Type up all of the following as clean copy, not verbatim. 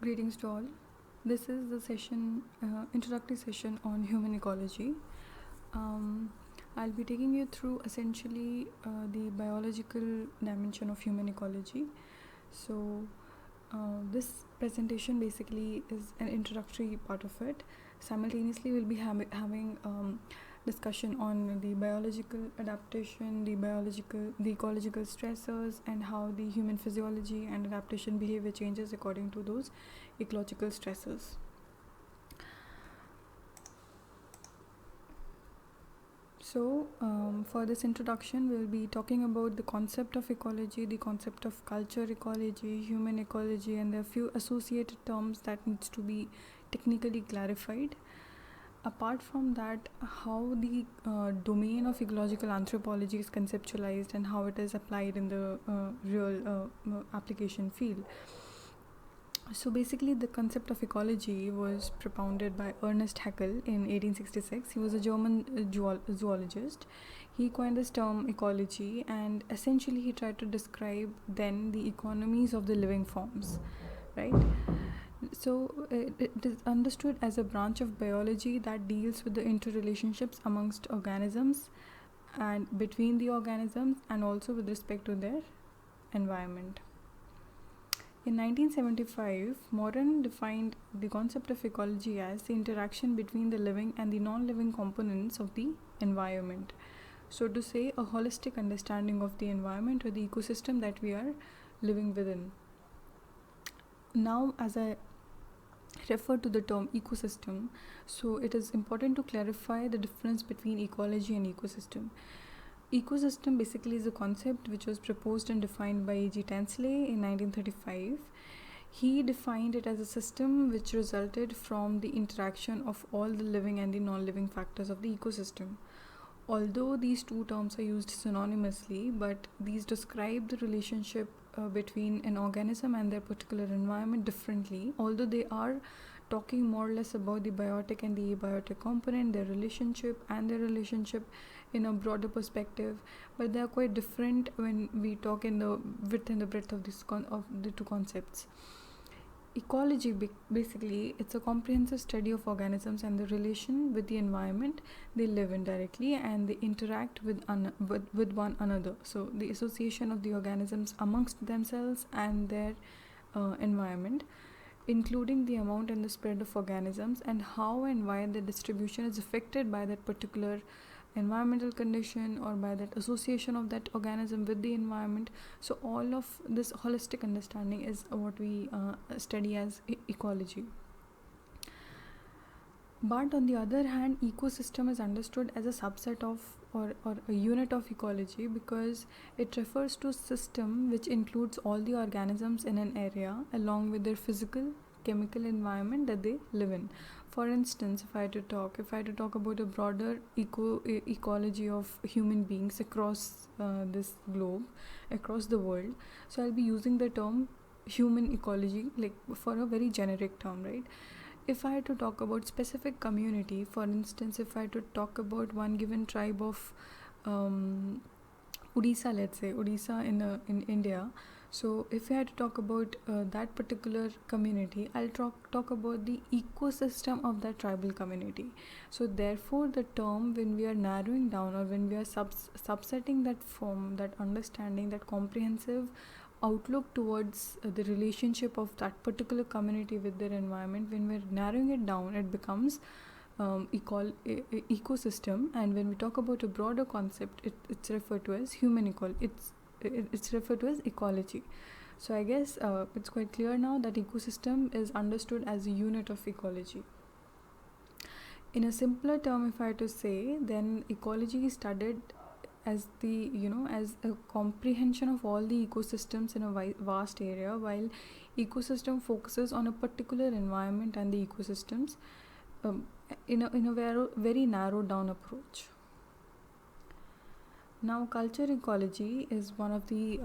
Greetings to all. This is the introductory session on human ecology. Um, I'll be taking you through essentially the biological dimension of human ecology. So, this presentation basically is an introductory part of it. Simultaneously, we'll be having discussion on the biological adaptation, the ecological stressors, and how the human physiology and adaptation behavior changes according to those ecological stressors. So, for this introduction, we'll be talking about the concept of ecology, the concept of culture ecology, human ecology, and there are a few associated terms that needs to be technically clarified. Apart from that, how the domain of ecological anthropology is conceptualized and how it is applied in the real application field. So basically, the concept of ecology was propounded by Ernest Haeckel in 1866. He was a German zoologist. He coined this term ecology, and essentially he tried to describe then the economies of the living forms, right? So it is understood as a branch of biology that deals with the interrelationships amongst organisms and between the organisms and also with respect to their environment. In 1975, Morin defined the concept of ecology as the interaction between the living and the non-living components of the environment. So to say, a holistic understanding of the environment or the ecosystem that we are living within. Now, as I refer to the term ecosystem, so it is important to clarify the difference between ecology and ecosystem. Ecosystem basically is a concept which was proposed and defined by A.G. Tansley in 1935. He defined it as a system which resulted from the interaction of all the living and the non-living factors of the ecosystem. Although these two terms are used synonymously, but these describe the relationship between an organism and their particular environment differently, although they are talking more or less about the biotic and the abiotic component, their relationship in a broader perspective, but they are quite different when we talk in the width and the breadth of the two concepts. Ecology basically it's a comprehensive study of organisms and the relation with the environment they live in directly, and they interact with one another. So the association of the organisms amongst themselves and their environment, including the amount and the spread of organisms and how and why the distribution is affected by that particular environmental condition or by that association of that organism with the environment. So all of this holistic understanding is what we study as ecology. But on the other hand, ecosystem is understood as a subset of or a unit of ecology because it refers to a system which includes all the organisms in an area along with their physical, chemical environment that they live in. For instance, if I had to talk about a broader ecology of human beings across this globe, across the world, so I'll be using the term human ecology like for a very generic term, right? If I had to talk about specific community, for instance, if I had to talk about one given tribe of Odisha, let's say Odisha in India. So if I had to talk about that particular community, I'll talk about the ecosystem of that tribal community. So therefore, the term, when we are narrowing down or when we are subsetting that form, that understanding, that comprehensive outlook towards the relationship of that particular community with their environment, when we're narrowing it down, it becomes ecosystem. And when we talk about a broader concept, it's referred to as it's referred to as ecology. So I guess it's quite clear now that ecosystem is understood as a unit of ecology. In a simpler term, if I had to say, then ecology is studied as as a comprehension of all the ecosystems in a vast area, while ecosystem focuses on a particular environment and the ecosystems in a very narrowed down approach. Now, culture ecology is one of the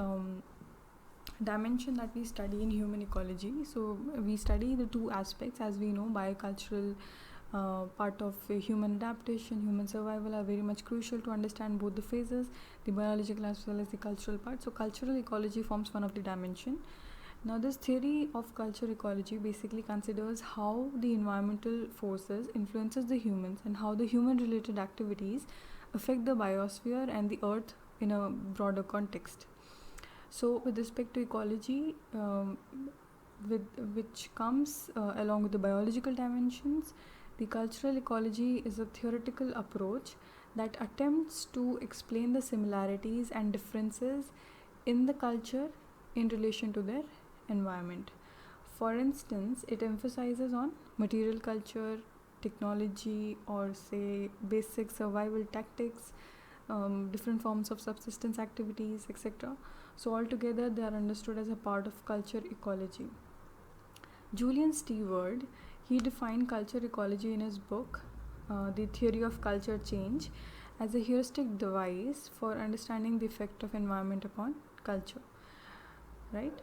dimension that we study in human ecology. So we study the two aspects, as we know, biocultural part of human adaptation, human survival are very much crucial to understand both the phases, the biological as well as the cultural part. So cultural ecology forms one of the dimension, Now, this theory of culture ecology basically considers how the environmental forces influences the humans and how the human-related activities affect the biosphere and the earth in a broader context. So, with respect to ecology, with which comes along with the biological dimensions, the cultural ecology is a theoretical approach that attempts to explain the similarities and differences in the culture in relation to their environment. For instance, it emphasizes on material culture, technology, or say basic survival tactics, different forms of subsistence activities, etc. So, altogether, they are understood as a part of culture ecology. Julian Stewart, he defined culture ecology in his book, The Theory of Culture Change, as a heuristic device for understanding the effect of environment upon culture. Right?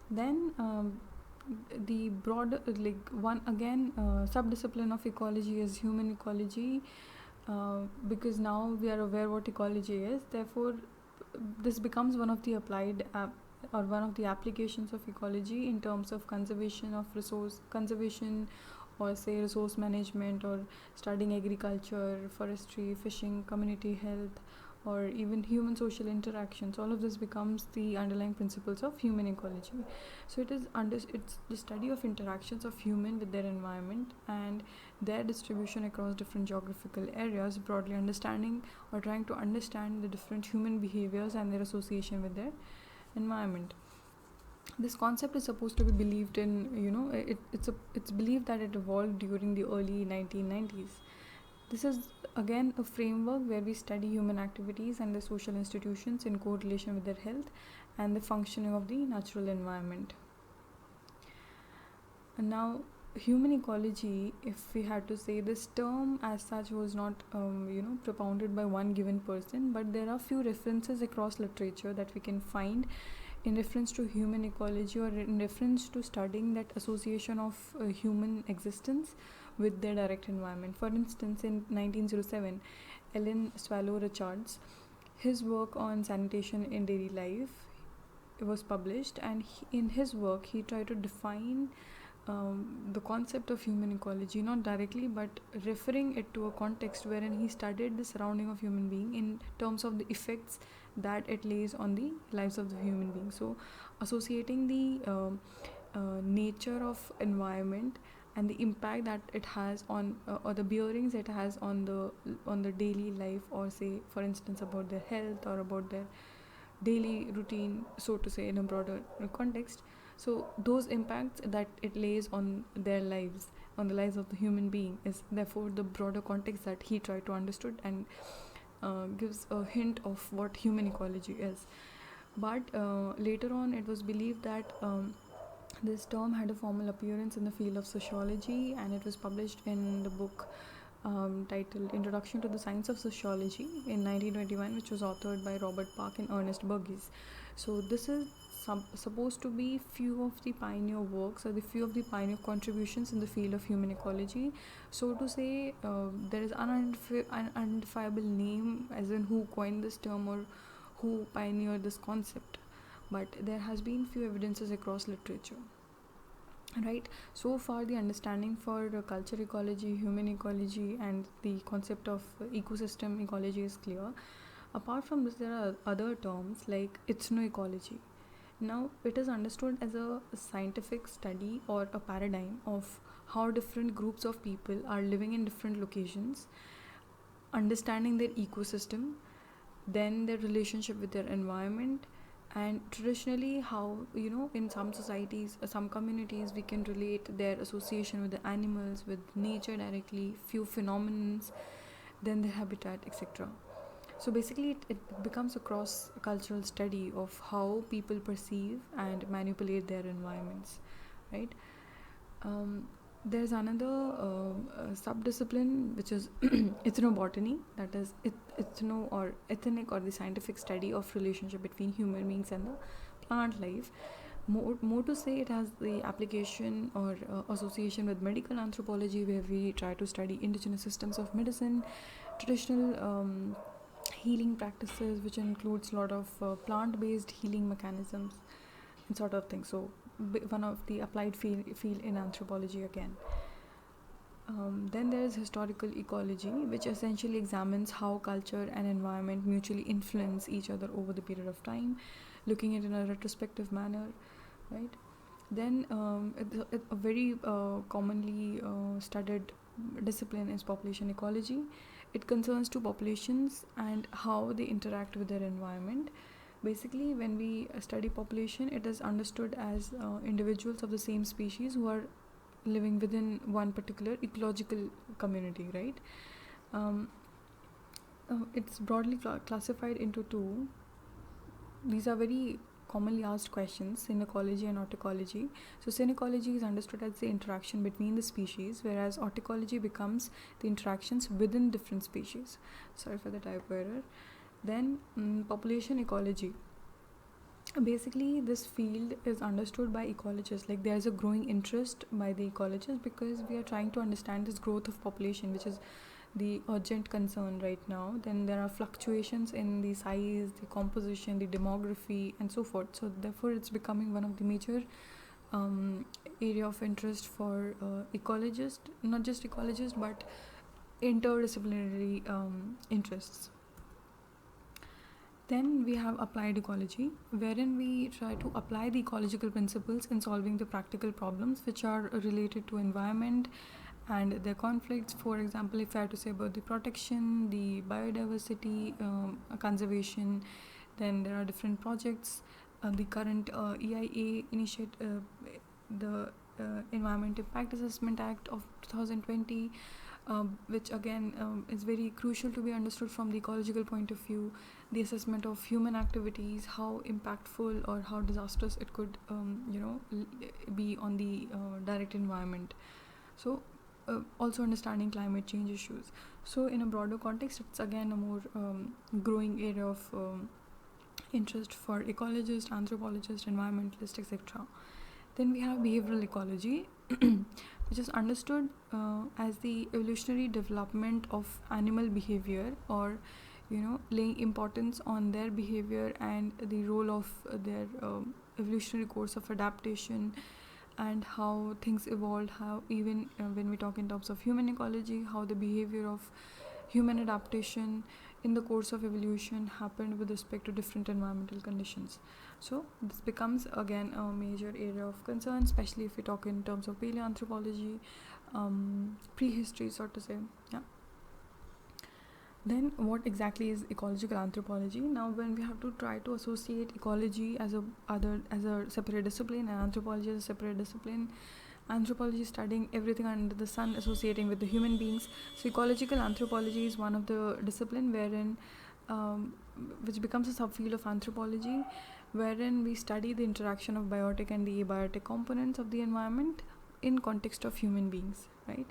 Then the broader, like one again, subdiscipline of ecology is human ecology, because now we are aware what ecology is. Therefore, this becomes one of the applied or one of the applications of ecology in terms of conservation of resource conservation, or say resource management, or studying agriculture, forestry, fishing, community health, or even human social interactions. All of this becomes the underlying principles of human ecology. So it's the study of interactions of human with their environment and their distribution across different geographical areas, broadly understanding or trying to understand the different human behaviors and their association with their environment. This concept is supposed to be believed in, it's believed that it evolved during the early 1990s. This is again a framework where we study human activities and the social institutions in correlation with their health and the functioning of the natural environment. And now, human ecology, if we had to say, this term as such was not propounded by one given person, but there are few references across literature that we can find in reference to human ecology, or in reference to studying that association of human existence with their direct environment. For instance, in 1907, Ellen Swallow Richards, his work on sanitation in daily life was published, and in his work he tried to define the concept of human ecology, not directly but referring it to a context wherein he studied the surrounding of human being in terms of the effects that it lays on the lives of the human being. So associating the nature of environment and the impact that it has on or the bearings it has on the daily life, or say for instance about their health or about their daily routine, so to say, in a broader context. So those impacts that it lays on their lives, on the lives of the human being, is therefore the broader context that he tried to understood, and gives a hint of what human ecology is. But later on it was believed that this term had a formal appearance in the field of sociology, and it was published in the book titled Introduction to the Science of Sociology in 1921, which was authored by Robert Park and Ernest Burgess. So this is supposed to be few of the pioneer works, or the few of the pioneer contributions in the field of human ecology. So to say, there is an unidentifiable name as in who coined this term or who pioneered this concept, but there has been few evidences across literature. Right, so far the understanding for culture ecology, human ecology, and the concept of ecosystem ecology is clear. Apart from this, there are other terms like ethnoecology. Now it is understood as a scientific study or a paradigm of how different groups of people are living in different locations, understanding their ecosystem, then their relationship with their environment, and traditionally how in some societies, some communities, we can relate their association with the animals, with nature directly, few phenomenons, then their habitat, etc. So basically it becomes a cross cultural study of how people perceive and manipulate their environments, right? There's another subdiscipline which is ethnobotany, that is ethno or ethnic or the scientific study of relationship between human beings and the plant life. More to say, it has the application or association with medical anthropology, where we try to study indigenous systems of medicine, traditional healing practices, which includes a lot of plant-based healing mechanisms and sort of thing. So one of the applied field in anthropology again. Then there is historical ecology, which essentially examines how culture and environment mutually influence each other over the period of time, looking at it in a retrospective manner, right? Then a very commonly studied discipline is population ecology. It concerns two populations and how they interact with their environment. Basically, when we study population, it is understood as individuals of the same species who are living within one particular ecological community, right? Um, it's broadly classified into two. These are very commonly asked questions: synecology and autoecology. So synecology is understood as the interaction between the species, whereas autoecology becomes the interactions within different species. Sorry for the typo error. Then population ecology. Basically, this field is understood by ecologists. Like, there's a growing interest by the ecologists because we are trying to understand this growth of population, which is the urgent concern right now. Then there are fluctuations in the size, the composition, the demography, and so forth. So therefore, it's becoming one of the major area of interest for ecologists, not just ecologists, but interdisciplinary interests. Then we have applied ecology, wherein we try to apply the ecological principles in solving the practical problems which are related to environment and their conflicts. For example, if I have to say about the protection, the biodiversity, conservation, then there are different projects. The current EIA initiative, the Environment Impact Assessment Act of 2020, which again is very crucial to be understood from the ecological point of view. The assessment of human activities, how impactful or how disastrous it could be on the direct environment. So also understanding climate change issues. So in a broader context, it's again a more growing area of interest for ecologists, anthropologists, environmentalists, etc. Then we have behavioral ecology, which is understood as the evolutionary development of animal behavior, or laying importance on their behavior and the role of their evolutionary course of adaptation and how things evolved, how even when we talk in terms of human ecology, how the behavior of human adaptation in the course of evolution happened with respect to different environmental conditions. So this becomes again a major area of concern, especially if we talk in terms of paleoanthropology, prehistory, so to say. Yeah. Then what exactly is ecological anthropology? Now, when we have to try to associate ecology as a separate discipline and anthropology as a separate discipline, anthropology is studying everything under the sun associating with the human beings. So ecological anthropology is one of the discipline wherein which becomes a subfield of anthropology, wherein we study the interaction of biotic and the abiotic components of the environment in context of human beings, right?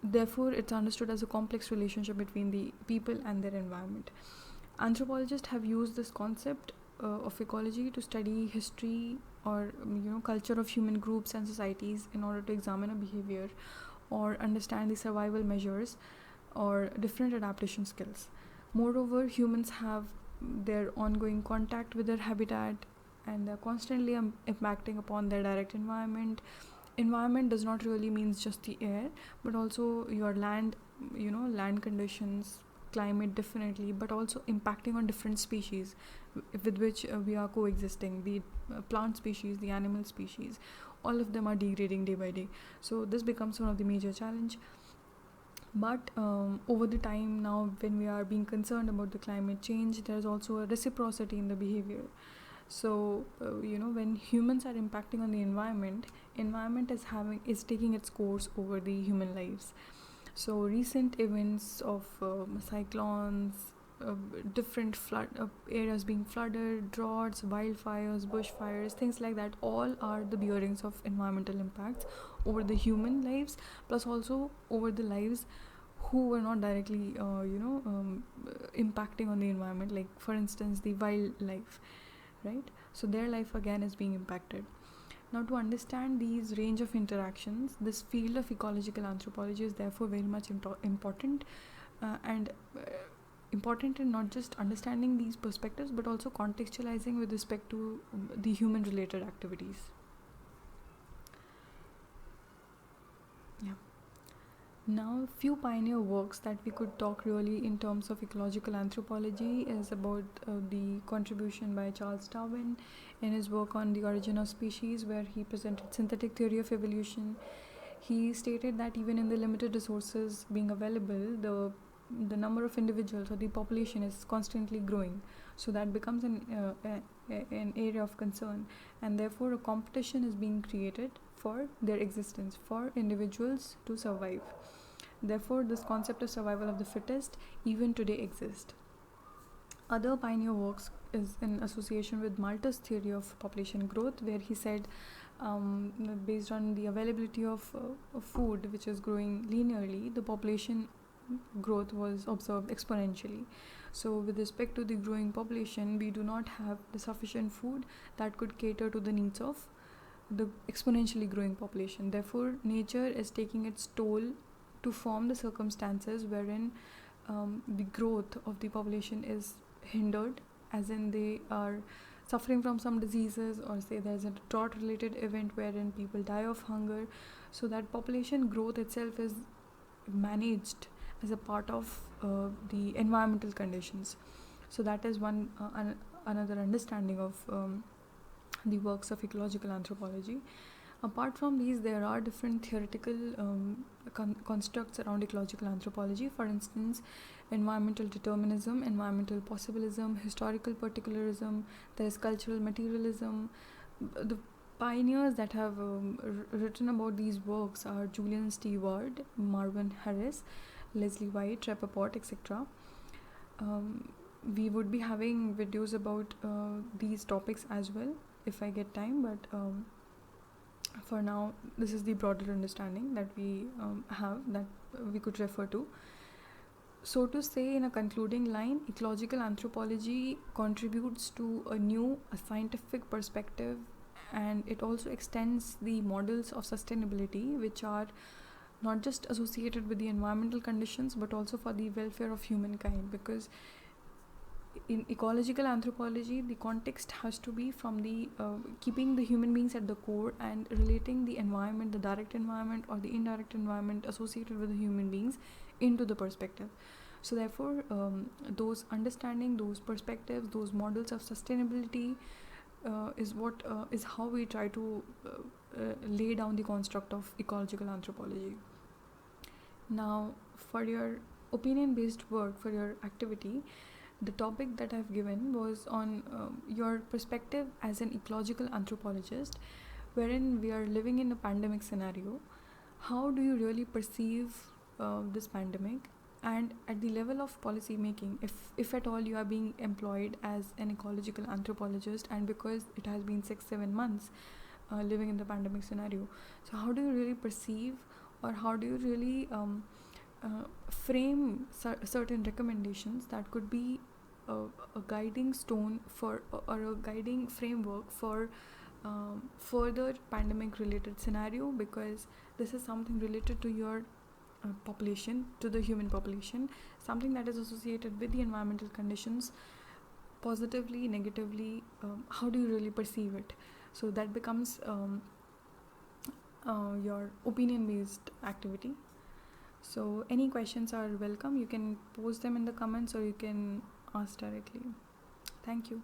Therefore, it's understood as a complex relationship between the people and their environment. Anthropologists have used this concept of ecology to study history or culture of human groups and societies in order to examine a behavior or understand the survival measures or different adaptation skills. Moreover, humans have their ongoing contact with their habitat and they're constantly impacting upon their direct environment. Environment does not really means just the air, but also your land, land conditions, climate definitely, but also impacting on different species with which we are coexisting, the plant species, the animal species, all of them are degrading day by day. So this becomes one of the major challenge. But over the time now, when we are being concerned about the climate change, there is also a reciprocity in the behavior. So when humans are impacting on the environment is taking its course over the human lives. So recent events of cyclones, different flood areas being flooded, droughts, wildfires, bushfires, things like that, all are the bearings of environmental impacts over the human lives, plus also over the lives who were not directly impacting on the environment, like for instance the wildlife, right? So their life again is being impacted. Now, to understand these range of interactions, this field of ecological anthropology is therefore very much important, and important in not just understanding these perspectives but also contextualizing with respect to the human related activities. Yeah. Now, few pioneer works that we could talk really in terms of ecological anthropology is about the contribution by Charles Darwin in his work on the origin of species, where he presented synthetic theory of evolution. He stated that even in the limited resources being available, the number of individuals or the population is constantly growing, so that becomes an area of concern, and therefore a competition is being created for their existence, for individuals to survive. Therefore, this concept of survival of the fittest even today exists. Other pioneer works is in association with Malthus' theory of population growth, where he said, based on the availability of food which is growing linearly, the population growth was observed exponentially. So, with respect to the growing population, we do not have the sufficient food that could cater to the needs of the exponentially growing population. Therefore, nature is taking its toll to form the circumstances wherein the growth of the population is hindered, as in they are suffering from some diseases, or say there's a drought related event wherein people die of hunger, so that population growth itself is managed as a part of the environmental conditions. So that is one another understanding of the works of ecological anthropology. Apart from these, there are different theoretical constructs around ecological anthropology. For instance, environmental determinism, environmental possibilism, historical particularism, there is cultural materialism. The pioneers that have written about these works are Julian Stewart, Marvin Harris, Leslie White, Rappaport, etc. We would be having videos about these topics as well if I get time, but for now this is the broader understanding that we have, that we could refer to. So to say, in a concluding line, ecological anthropology contributes to a scientific perspective, and it also extends the models of sustainability which are not just associated with the environmental conditions but also for the welfare of humankind, because in ecological anthropology the context has to be from the keeping the human beings at the core and relating the environment, the direct environment or the indirect environment associated with the human beings into the perspective. So therefore, those understanding, those perspectives, those models of sustainability is how we try to lay down the construct of ecological anthropology. Now, for your opinion based work, for your activity, the topic that I've given was on your perspective as an ecological anthropologist, wherein we are living in a pandemic scenario. How do you really perceive this pandemic? And at the level of policy making, if at all you are being employed as an ecological anthropologist, and because it has been 6-7 months living in the pandemic scenario, so how do you really perceive, or how do you really frame certain recommendations that could be a guiding stone for, or a guiding framework for further pandemic related scenario, because this is something related to your population, to the human population, something that is associated with the environmental conditions, positively, negatively. How do you really perceive it? So that becomes your opinion based activity. So any questions are welcome. You can post them in the comments or you can ask directly. Thank you.